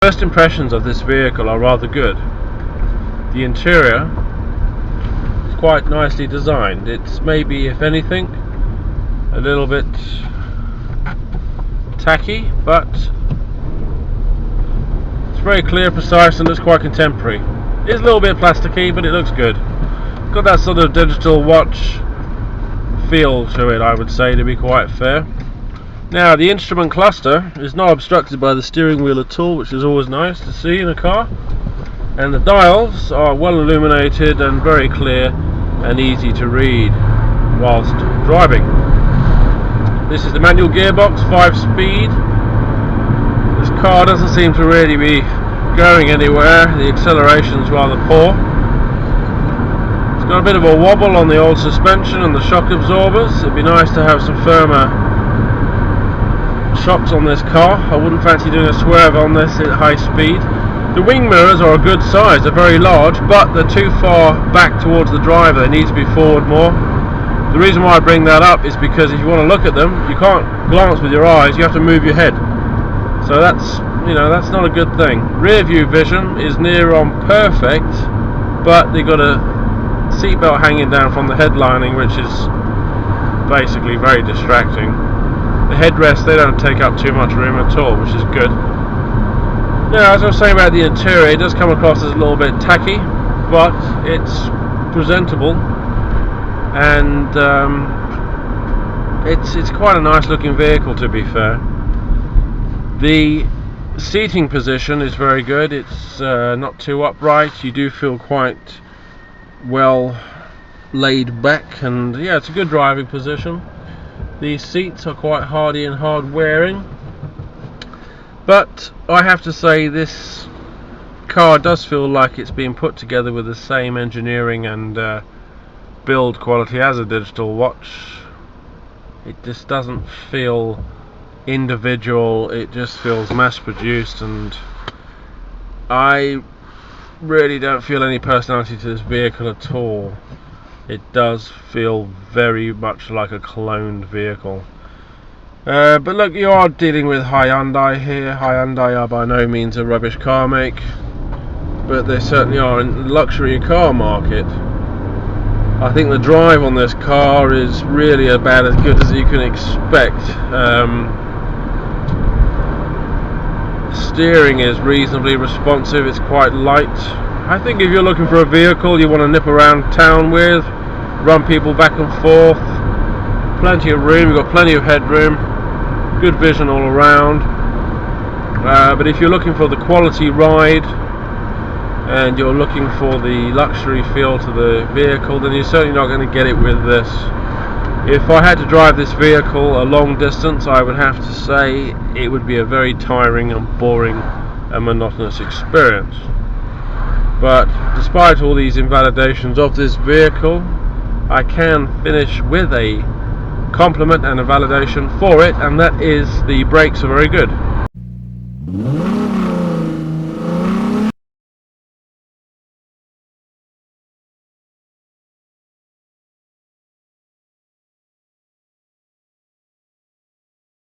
First impressions of this vehicle are rather good. The interior is quite nicely designed. It's maybe, if anything, a little bit tacky, but it's very clear, precise, and looks quite contemporary. It's a little bit plasticky, but it looks good. Got that sort of digital watch feel to it, I would say, to be quite fair. Now, the instrument cluster is not obstructed by the steering wheel at all, which is always nice to see in a car. And the dials are well illuminated and very clear and easy to read whilst driving. This is the manual gearbox, 5-speed. This car doesn't seem to really be going anywhere. The acceleration's rather poor. It's got a bit of a wobble on the old suspension and the shock absorbers. It'd be nice to have some firmer shocks on this car. I wouldn't fancy doing a swerve on this at high speed. The wing mirrors are a good size. They're very large, but they're too far back towards the driver. They need to be forward more. The reason why I bring that up is because if you want to look at them, you can't glance with your eyes. You have to move your head. So that's not a good thing. Rear view vision is near on perfect, but they've got a seatbelt hanging down from the headlining, which is basically very distracting. The headrests, they don't take up too much room at all, which is good. Now, as I was saying about the interior, it does come across as a little bit tacky, but it's presentable, and it's quite a nice looking vehicle, to be fair. The seating position is very good. It's not too upright. You do feel quite well laid back, and yeah, it's a good driving position. These seats are quite hardy and hard wearing, but I have to say this car does feel like it's been put together with the same engineering and build quality as a digital watch. It just doesn't feel individual, it just feels mass produced, and I really don't feel any personality to this vehicle at all. It does feel very much like a cloned vehicle. But look, you are dealing with HYUNDAI here. HYUNDAI are by no means a rubbish car make, but they certainly are in the luxury car market. I think the drive on this car is really about as good as you can expect. Steering is reasonably responsive, it's quite light. I think if you're looking for a vehicle you want to nip around town with, run people back and forth, plenty of room, you've got plenty of headroom, good vision all around. But if you're looking for the quality ride and you're looking for the luxury feel to the vehicle, then you're certainly not going to get it with this. If I had to drive this vehicle a long distance, I would have to say it would be a very tiring and boring and monotonous experience. But despite all these invalidations of this vehicle, I can finish with a compliment and a validation for it, and that is the brakes are very good.